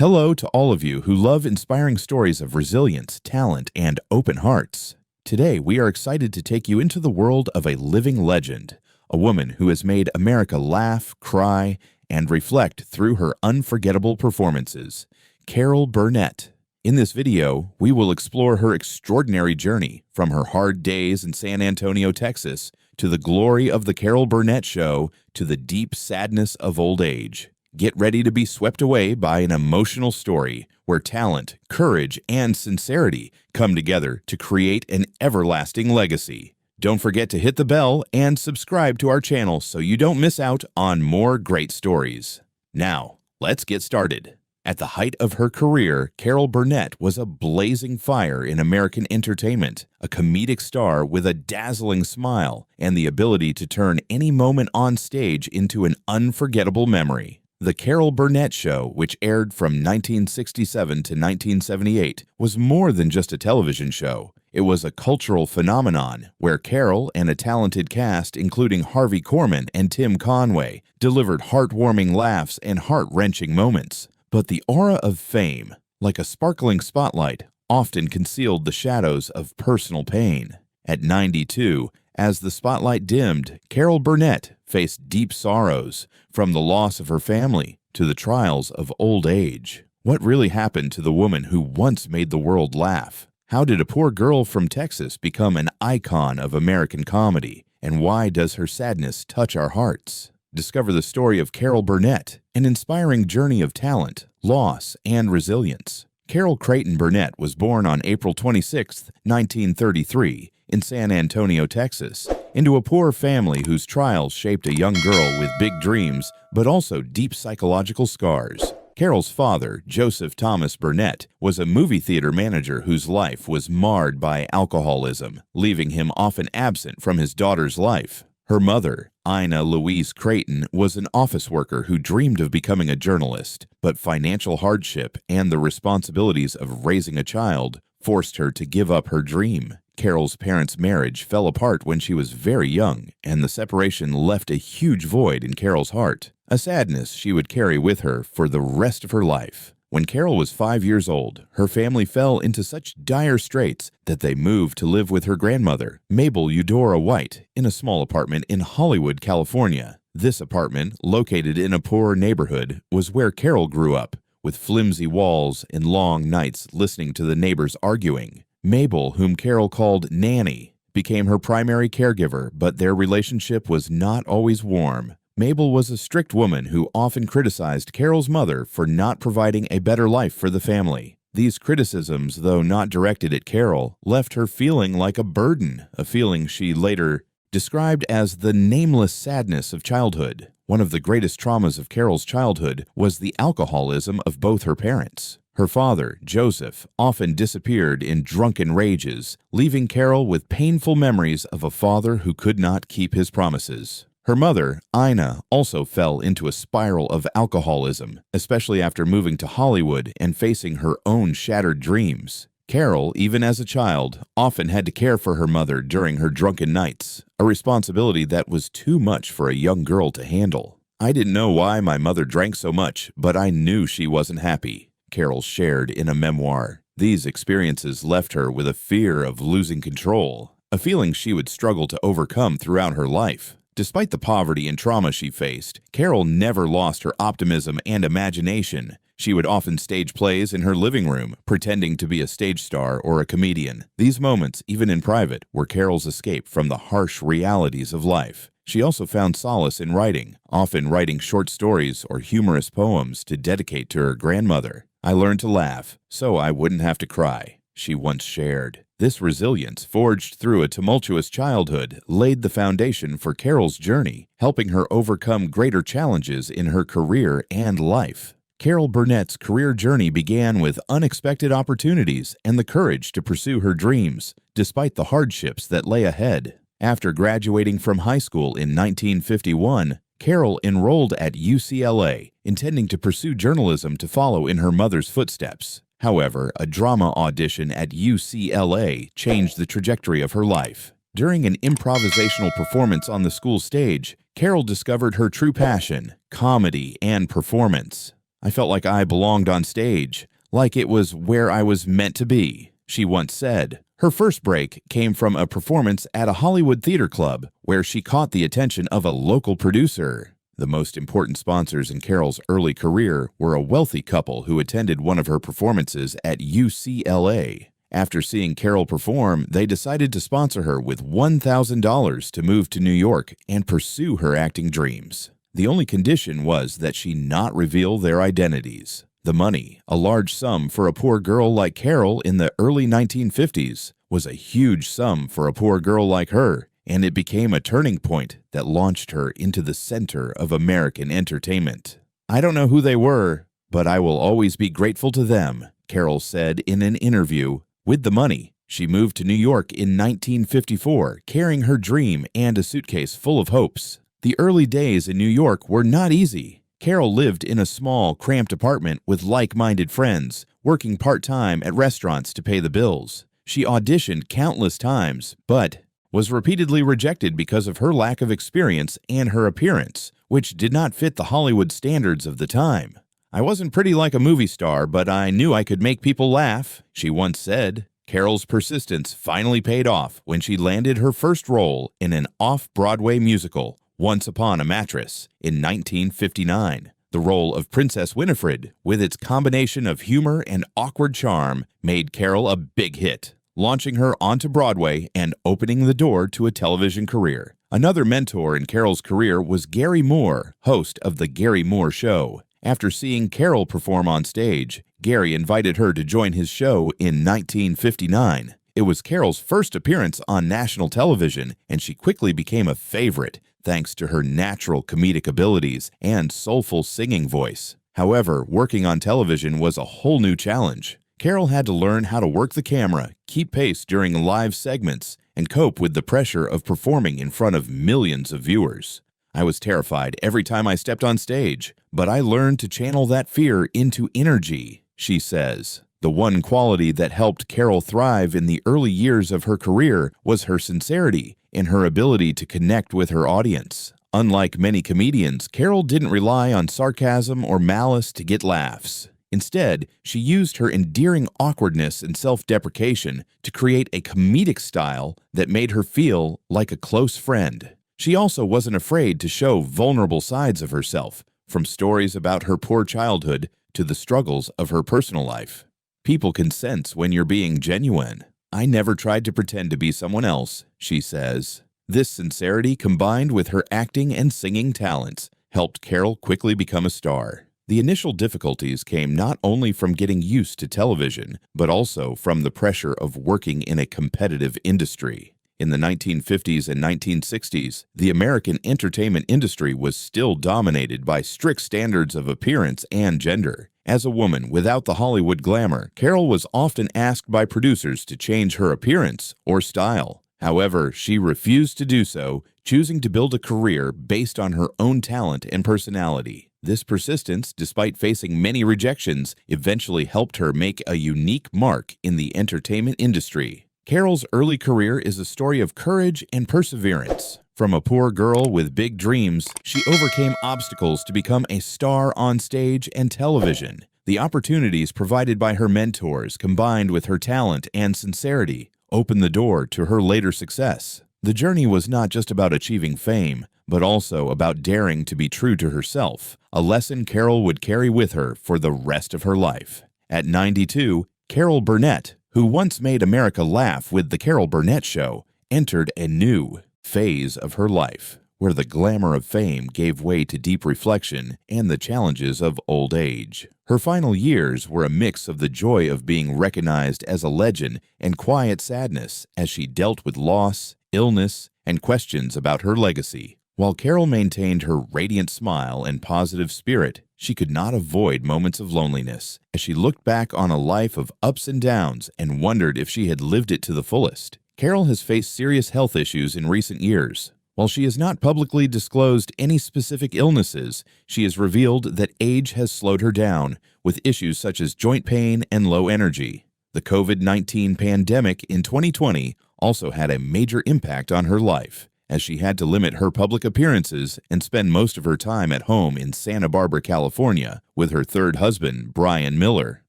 Hello to all of you who love inspiring stories of resilience, talent, and open hearts. Today, we are excited to take you into the world of a living legend, a woman who has made America laugh, cry, and reflect through her unforgettable performances, Creighton Burnett. In this video, we will explore her extraordinary journey from her hard days in San Antonio, Texas, to the glory of the Creighton Burnett Show, to the deep sadness of old age. Get ready to be swept away by an emotional story where talent, courage, and sincerity come together to create an everlasting legacy. Don't forget to hit the bell and subscribe to our channel so you don't miss out on more great stories. Now, let's get started. At the height of her career, Creighton Burnett was a blazing fire in American entertainment, a comedic star with a dazzling smile and the ability to turn any moment on stage into an unforgettable memory. The Creighton Burnett Show, which aired from 1967 to 1978, was more than just a television show. It was a cultural phenomenon where Carol and a talented cast, including Harvey Korman and Tim Conway, delivered heartwarming laughs and heart-wrenching moments. But the aura of fame, like a sparkling spotlight, often concealed the shadows of personal pain. At 92, as the spotlight dimmed, Creighton Burnett faced deep sorrows, from the loss of her family to the trials of old age. What really happened to the woman who once made the world laugh? How did a poor girl from Texas become an icon of American comedy? And why does her sadness touch our hearts? Discover the story of Creighton Burnett, an inspiring journey of talent, loss, and resilience. Creighton Burnett was born on April 26, 1933, in San Antonio, Texas, into a poor family whose trials shaped a young girl with big dreams but also deep psychological scars. Carol's father, Joseph Thomas Burnett, was a movie theater manager whose life was marred by alcoholism, leaving him often absent from his daughter's life. Her mother, Ina Louise Creighton, was an office worker who dreamed of becoming a journalist, but financial hardship and the responsibilities of raising a child forced her to give up her dream. Carol's parents' marriage fell apart when she was very young, and the separation left a huge void in Carol's heart, a sadness she would carry with her for the rest of her life. When Carol was 5 years old, her family fell into such dire straits that they moved to live with her grandmother, Mabel Eudora White, in a small apartment in Hollywood, California. This apartment, located in a poor neighborhood, was where Carol grew up, with flimsy walls and long nights listening to the neighbors arguing. Mabel, whom Carol called Nanny, became her primary caregiver, but their relationship was not always warm. Mabel was a strict woman who often criticized Carol's mother for not providing a better life for the family. These criticisms, though not directed at Carol, left her feeling like a burden, a feeling she later described as the nameless sadness of childhood. One of the greatest traumas of Carol's childhood was the alcoholism of both her parents. Her father, Joseph, often disappeared in drunken rages, leaving Carol with painful memories of a father who could not keep his promises. Her mother, Ina, also fell into a spiral of alcoholism, especially after moving to Hollywood and facing her own shattered dreams. Carol, even as a child, often had to care for her mother during her drunken nights, a responsibility that was too much for a young girl to handle. "I didn't know why my mother drank so much, but I knew she wasn't happy," Carol shared in a memoir. These experiences left her with a fear of losing control, a feeling she would struggle to overcome throughout her life. Despite the poverty and trauma she faced, Carol never lost her optimism and imagination. She would often stage plays in her living room, pretending to be a stage star or a comedian. These moments, even in private, were Carol's escape from the harsh realities of life. She also found solace in writing, often writing short stories or humorous poems to dedicate to her grandmother. "I learned to laugh, so I wouldn't have to cry," she once shared. This resilience, forged through a tumultuous childhood, laid the foundation for Carol's journey, helping her overcome greater challenges in her career and life. Creighton Burnett's career journey began with unexpected opportunities and the courage to pursue her dreams, despite the hardships that lay ahead. After graduating from high school in 1951, Carol enrolled at UCLA, intending to pursue journalism to follow in her mother's footsteps. However, a drama audition at UCLA changed the trajectory of her life. During an improvisational performance on the school stage, Carol discovered her true passion, comedy and performance. I felt like I belonged on stage, like it was where I was meant to be, she once said. Her first break came from a performance at a Hollywood theater club where she caught the attention of a local producer. The most important sponsors in Carol's early career were a wealthy couple who attended one of her performances at UCLA. After seeing Carol perform, they decided to sponsor her with $1,000 to move to New York and pursue her acting dreams. The only condition was that she not reveal their identities. The money, a large sum for a poor girl like Carol in the early 1950s, was a huge sum for a poor girl like her, and it became a turning point that launched her into the center of American entertainment. I don't know who they were, but I will always be grateful to them, Carol said in an interview. With the money, she moved to New York in 1954, carrying her dream and a suitcase full of hopes. The early days in New York were not easy. Carol lived in a small, cramped apartment with like-minded friends, working part-time at restaurants to pay the bills. She auditioned countless times, but was repeatedly rejected because of her lack of experience and her appearance, which did not fit the Hollywood standards of the time. I wasn't pretty like a movie star, but I knew I could make people laugh, she once said. Carol's persistence finally paid off when she landed her first role in an off-Broadway musical, Once Upon a Mattress, in 1959. The role of Princess Winifred, with its combination of humor and awkward charm, made Carol a big hit, launching her onto Broadway and opening the door to a television career. Another mentor in Carol's career was Gary Moore, host of The Gary Moore Show. After seeing Carol perform on stage, Gary invited her to join his show in 1959. It was Carol's first appearance on national television, and she quickly became a favorite, thanks to her natural comedic abilities and soulful singing voice. However, working on television was a whole new challenge. Carol had to learn how to work the camera, keep pace during live segments, and cope with the pressure of performing in front of millions of viewers. I was terrified every time I stepped on stage, but I learned to channel that fear into energy, she says. The one quality that helped Carol thrive in the early years of her career was her sincerity and her ability to connect with her audience. Unlike many comedians, Carol didn't rely on sarcasm or malice to get laughs. Instead, she used her endearing awkwardness and self-deprecation to create a comedic style that made her feel like a close friend. She also wasn't afraid to show vulnerable sides of herself, from stories about her poor childhood to the struggles of her personal life. People can sense when you're being genuine. I never tried to pretend to be someone else, she says. This sincerity, combined with her acting and singing talents, helped Carol quickly become a star. The initial difficulties came not only from getting used to television, but also from the pressure of working in a competitive industry. In the 1950s and 1960s, the American entertainment industry was still dominated by strict standards of appearance and gender. As a woman without the Hollywood glamour, Carol was often asked by producers to change her appearance or style. However, she refused to do so, choosing to build a career based on her own talent and personality. This persistence, despite facing many rejections, eventually helped her make a unique mark in the entertainment industry. Carol's early career is a story of courage and perseverance. From a poor girl with big dreams, she overcame obstacles to become a star on stage and television. The opportunities provided by her mentors, combined with her talent and sincerity, opened the door to her later success. The journey was not just about achieving fame, but also about daring to be true to herself, a lesson Carol would carry with her for the rest of her life. At 92, Carol Burnett, who once made America laugh with The Carol Burnett Show, entered a new phase of her life, where the glamour of fame gave way to deep reflection and the challenges of old age. Her final years were a mix of the joy of being recognized as a legend and quiet sadness as she dealt with loss, illness, and questions about her legacy. While Carol maintained her radiant smile and positive spirit, she could not avoid moments of loneliness as she looked back on a life of ups and downs and wondered if she had lived it to the fullest. Carol has faced serious health issues in recent years. While she has not publicly disclosed any specific illnesses, she has revealed that age has slowed her down, with issues such as joint pain and low energy. The COVID-19 pandemic in 2020 also had a major impact on her life, as she had to limit her public appearances and spend most of her time at home in Santa Barbara, California, with her third husband, Brian Miller.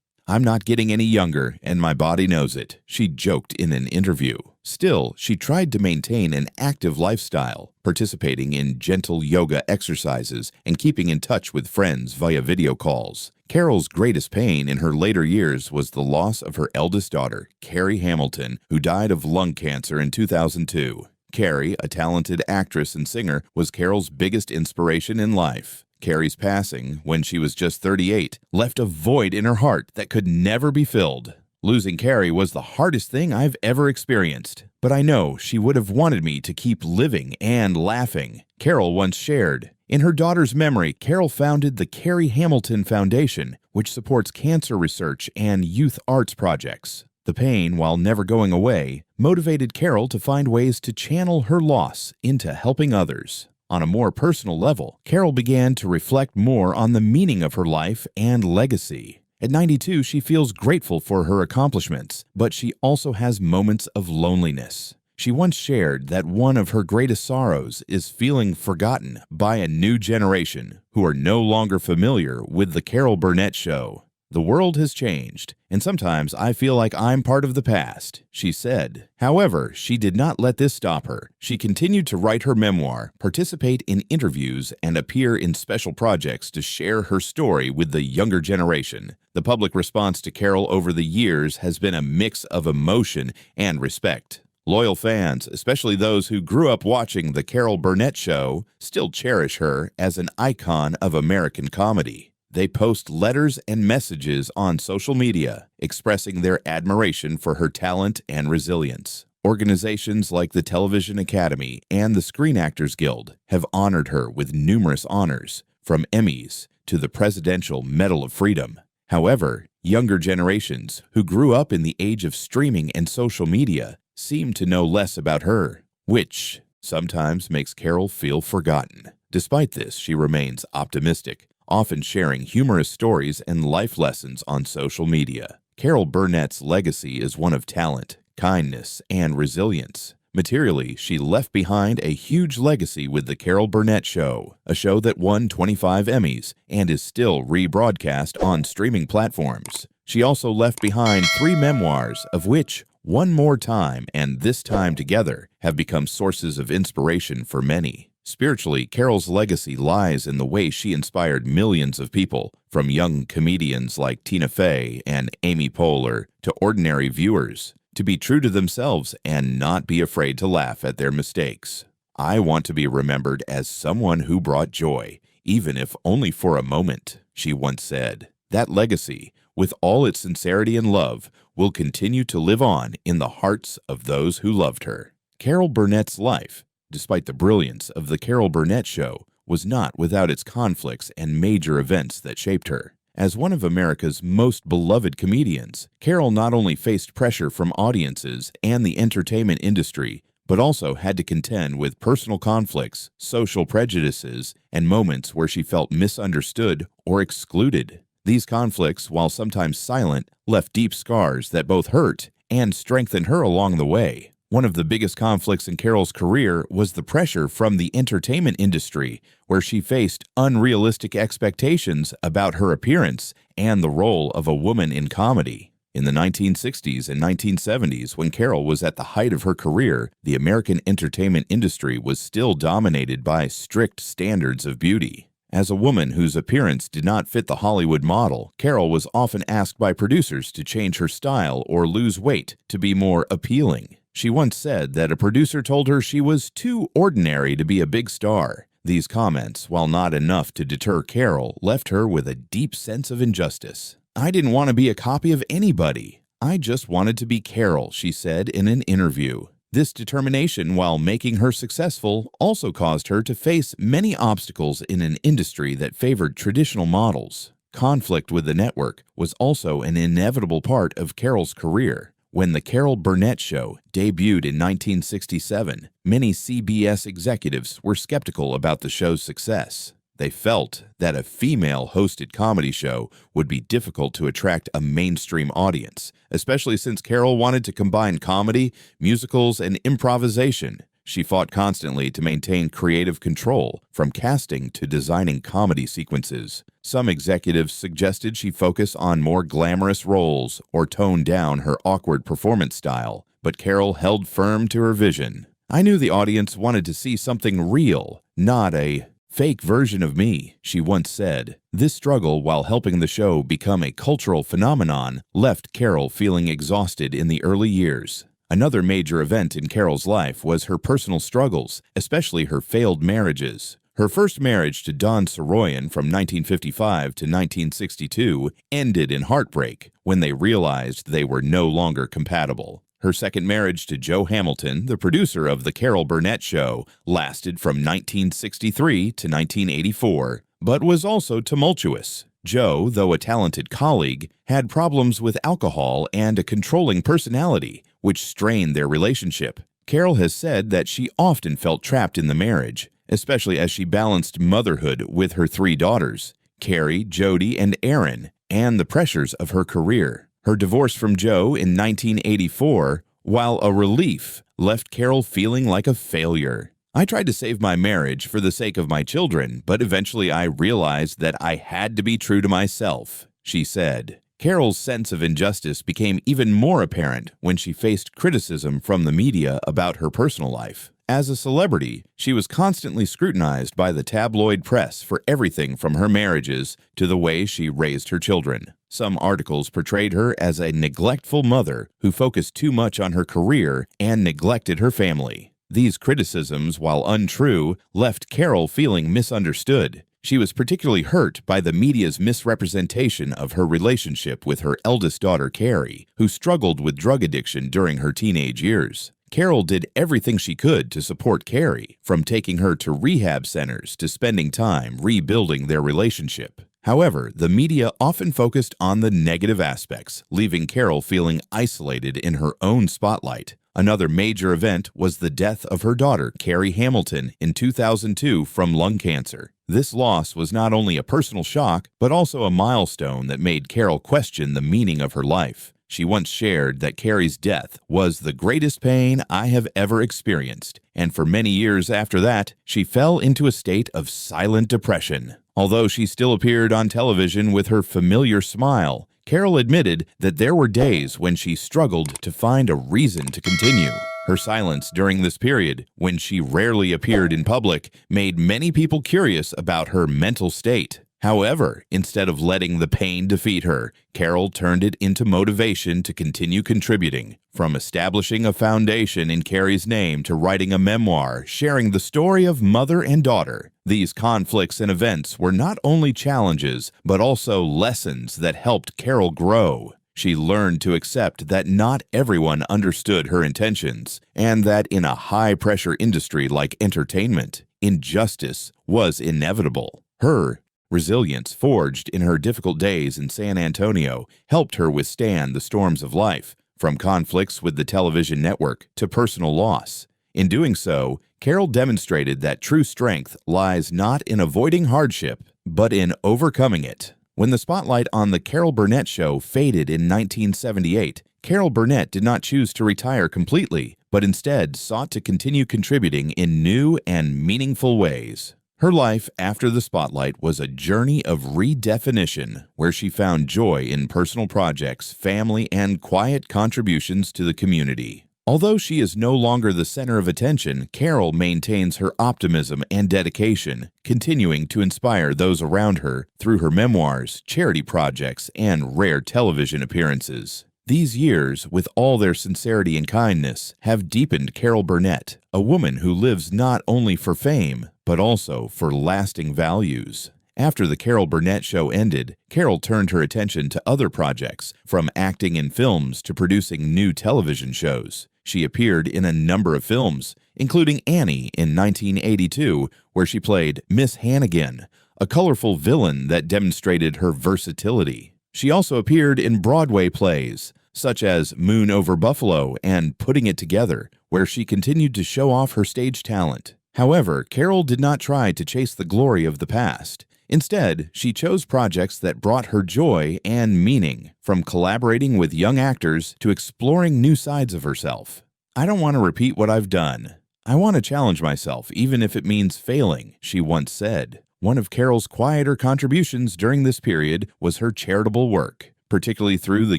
"I'm not getting any younger, and my body knows it," she joked in an interview. Still, she tried to maintain an active lifestyle, participating in gentle yoga exercises and keeping in touch with friends via video calls. Carol's greatest pain in her later years was the loss of her eldest daughter, Carrie Hamilton, who died of lung cancer in 2002. Carrie, a talented actress and singer, was Carol's biggest inspiration in life. Carrie's passing, when she was just 38, left a void in her heart that could never be filled. "Losing Carrie was the hardest thing I've ever experienced, but I know she would have wanted me to keep living and laughing," Carol once shared. In her daughter's memory, Carol founded the Carrie Hamilton Foundation, which supports cancer research and youth arts projects. The pain, while never going away, motivated Carol to find ways to channel her loss into helping others. On a more personal level, Carol began to reflect more on the meaning of her life and legacy. At 92, she feels grateful for her accomplishments, but she also has moments of loneliness. She once shared that one of her greatest sorrows is feeling forgotten by a new generation who are no longer familiar with The Carol Burnett Show. "The world has changed, and sometimes I feel like I'm part of the past," she said. However, she did not let this stop her. She continued to write her memoir, participate in interviews, and appear in special projects to share her story with the younger generation. The public response to Carol over the years has been a mix of emotion and respect. Loyal fans, especially those who grew up watching The Carol Burnett Show, still cherish her as an icon of American comedy. They post letters and messages on social media, expressing their admiration for her talent and resilience. Organizations like the Television Academy and the Screen Actors Guild have honored her with numerous honors, from Emmys to the Presidential Medal of Freedom. However, younger generations who grew up in the age of streaming and social media seem to know less about her, which sometimes makes Carol feel forgotten. Despite this, she remains optimistic, often sharing humorous stories and life lessons on social media. Carol Burnett's legacy is one of talent, kindness, and resilience. Materially, she left behind a huge legacy with The Carol Burnett Show, a show that won 25 Emmys and is still rebroadcast on streaming platforms. She also left behind 3 memoirs, of which One More Time and This Time Together have become sources of inspiration for many. Spiritually, Carol's legacy lies in the way she inspired millions of people, from young comedians like Tina Fey and Amy Poehler to ordinary viewers, to be true to themselves and not be afraid to laugh at their mistakes. "I want to be remembered as someone who brought joy, even if only for a moment," she once said. That legacy, with all its sincerity and love, will continue to live on in the hearts of those who loved her. Carol Burnett's life, despite the brilliance of The Carol Burnett Show, was not without its conflicts and major events that shaped her. As one of America's most beloved comedians, Carol not only faced pressure from audiences and the entertainment industry, but also had to contend with personal conflicts, social prejudices, and moments where she felt misunderstood or excluded. These conflicts, while sometimes silent, left deep scars that both hurt and strengthened her along the way. One of the biggest conflicts in Carol's career was the pressure from the entertainment industry, where she faced unrealistic expectations about her appearance and the role of a woman in comedy. In the 1960s and 1970s, when Carol was at the height of her career, the American entertainment industry was still dominated by strict standards of beauty. As a woman whose appearance did not fit the Hollywood model, Carol was often asked by producers to change her style or lose weight to be more appealing. She once said that a producer told her she was too ordinary to be a big star. These comments, while not enough to deter Carol, left her with a deep sense of injustice. "I didn't want to be a copy of anybody. I just wanted to be Carol," she said in an interview. This determination, while making her successful, also caused her to face many obstacles in an industry that favored traditional models. Conflict with the network was also an inevitable part of Carol's career. When The Carol Burnett Show debuted in 1967, many CBS executives were skeptical about the show's success. They felt that a female-hosted comedy show would be difficult to attract a mainstream audience, especially since Carol wanted to combine comedy, musicals, and improvisation. She fought constantly to maintain creative control, from casting to designing comedy sequences. Some executives suggested she focus on more glamorous roles or tone down her awkward performance style, but Carol held firm to her vision. "I knew the audience wanted to see something real, not a fake version of me," she once said. This struggle, while helping the show become a cultural phenomenon, left Carol feeling exhausted in the early years. Another major event in Carol's life was her personal struggles, especially her failed marriages. Her first marriage to Don Soroyan from 1955 to 1962 ended in heartbreak when they realized they were no longer compatible. Her second marriage to Joe Hamilton, the producer of The Carol Burnett Show, lasted from 1963 to 1984, but was also tumultuous. Joe, though a talented colleague, had problems with alcohol and a controlling personality, which strained their relationship. Carol has said that she often felt trapped in the marriage, especially as she balanced motherhood with her three daughters, Carrie, Jody, and Erin, and the pressures of her career. Her divorce from Joe in 1984, while a relief, left Carol feeling like a failure. "I tried to save my marriage for the sake of my children, but eventually I realized that I had to be true to myself," she said. Carol's sense of injustice became even more apparent when she faced criticism from the media about her personal life. As a celebrity, she was constantly scrutinized by the tabloid press for everything from her marriages to the way she raised her children. Some articles portrayed her as a neglectful mother who focused too much on her career and neglected her family. These criticisms, while untrue, left Carol feeling misunderstood. She was particularly hurt by the media's misrepresentation of her relationship with her eldest daughter, Carrie, who struggled with drug addiction during her teenage years. Carol did everything she could to support Carrie, from taking her to rehab centers to spending time rebuilding their relationship. However, the media often focused on the negative aspects, leaving Carol feeling isolated in her own spotlight. Another major event was the death of her daughter, Carrie Hamilton, in 2002 from lung cancer. This loss was not only a personal shock, but also a milestone that made Carol question the meaning of her life. She once shared that Carrie's death was the greatest pain I have ever experienced, and for many years after that, she fell into a state of silent depression. Although she still appeared on television with her familiar smile, Carol admitted that there were days when she struggled to find a reason to continue. Her silence during this period, when she rarely appeared in public, made many people curious about her mental state. However, instead of letting the pain defeat her, Carol turned it into motivation to continue contributing. From establishing a foundation in Carrie's name to writing a memoir sharing the story of mother and daughter, these conflicts and events were not only challenges, but also lessons that helped Carol grow. She learned to accept that not everyone understood her intentions, and that in a high-pressure industry like entertainment, injustice was inevitable. Her resilience, forged in her difficult days in San Antonio, helped her withstand the storms of life, from conflicts with the television network to personal loss. In doing so, Carol demonstrated that true strength lies not in avoiding hardship, but in overcoming it. When the spotlight on The Carol Burnett Show faded in 1978, Carol Burnett did not choose to retire completely, but instead sought to continue contributing in new and meaningful ways. Her life after the spotlight was a journey of redefinition, where she found joy in personal projects, family, and quiet contributions to the community. Although she is no longer the center of attention, Carol maintains her optimism and dedication, continuing to inspire those around her through her memoirs, charity projects, and rare television appearances. These years, with all their sincerity and kindness, have deepened Carol Burnett, a woman who lives not only for fame, but also for lasting values. After The Carol Burnett Show ended, Carol turned her attention to other projects, from acting in films to producing new television shows. She appeared in a number of films, including Annie in 1982, where she played Miss Hannigan, a colorful villain that demonstrated her versatility. She also appeared in Broadway plays, such as Moon Over Buffalo and Putting It Together, where she continued to show off her stage talent. However, Carol did not try to chase the glory of the past. Instead, she chose projects that brought her joy and meaning, from collaborating with young actors to exploring new sides of herself. "I don't want to repeat what I've done. "I want to challenge myself, even if it means failing," she once said. One of Carol's quieter contributions during this period was her charitable work, particularly through the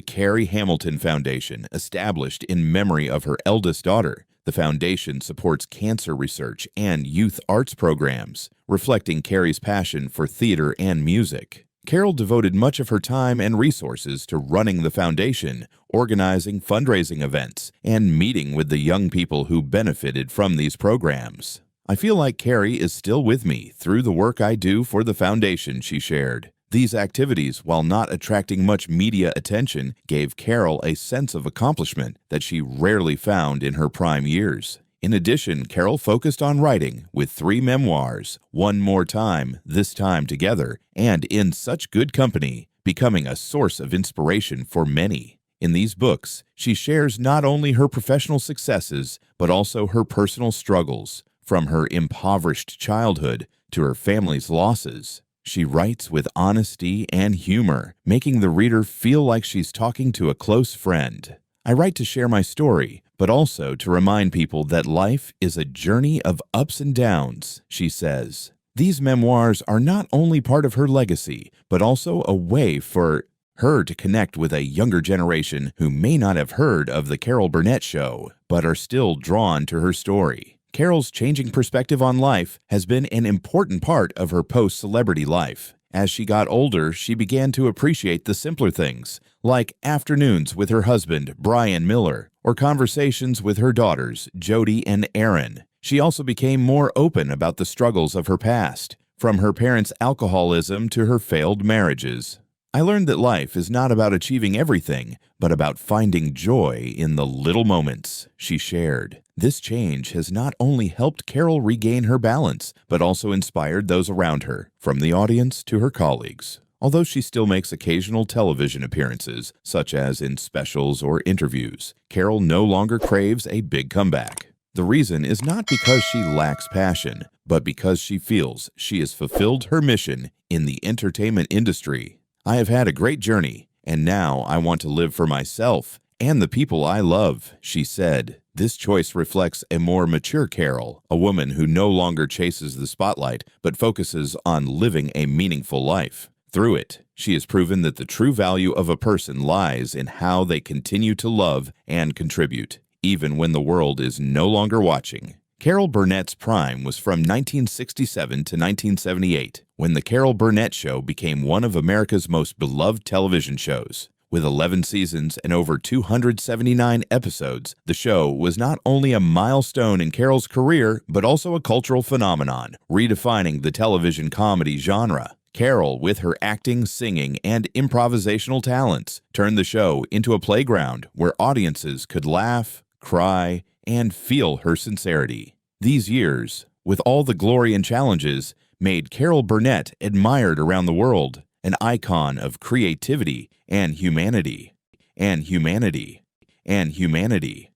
Carrie Hamilton Foundation, established in memory of her eldest daughter. The foundation supports cancer research and youth arts programs, reflecting Carrie's passion for theater and music. Carol devoted much of her time and resources to running the foundation, organizing fundraising events, and meeting with the young people who benefited from these programs. "I feel like Carrie is still with me through the work I do for the foundation," she shared. These activities, while not attracting much media attention, gave Carol a sense of accomplishment that she rarely found in her prime years. In addition, Carol focused on writing with 3 memoirs, One More Time, This Time Together, and In Such Good Company, becoming a source of inspiration for many. In these books, she shares not only her professional successes, but also her personal struggles, from her impoverished childhood to her family's losses. She writes with honesty and humor, making the reader feel like she's talking to a close friend. "I write to share my story, but also to remind people that life is a journey of ups and downs," she says. These memoirs are not only part of her legacy, but also a way for her to connect with a younger generation who may not have heard of The Carol Burnett Show, but are still drawn to her story. Carol's changing perspective on life has been an important part of her post-celebrity life. As she got older, she began to appreciate the simpler things, like afternoons with her husband, Brian Miller, or conversations with her daughters, Jody and Erin. She also became more open about the struggles of her past, from her parents' alcoholism to her failed marriages. "I learned that life is not about achieving everything, but about finding joy in the little moments," she shared. This change has not only helped Carol regain her balance, but also inspired those around her, from the audience to her colleagues. Although she still makes occasional television appearances, such as in specials or interviews, Carol no longer craves a big comeback. The reason is not because she lacks passion, but because she feels she has fulfilled her mission in the entertainment industry. "I have had a great journey, and now I want to live for myself and the people I love," she said. This choice reflects a more mature Carol, a woman who no longer chases the spotlight, but focuses on living a meaningful life. Through it, she has proven that the true value of a person lies in how they continue to love and contribute, even when the world is no longer watching. Carol Burnett's prime was from 1967 to 1978, when The Carol Burnett Show became one of America's most beloved television shows. With 11 seasons and over 279 episodes, the show was not only a milestone in Carol's career, but also a cultural phenomenon, redefining the television comedy genre. Carol, with her acting, singing, and improvisational talents, turned the show into a playground where audiences could laugh, cry, and feel her sincerity. These years, with all the glory and challenges, made Carol Burnett admired around the world, an icon of creativity and humanity, and humanity, and humanity.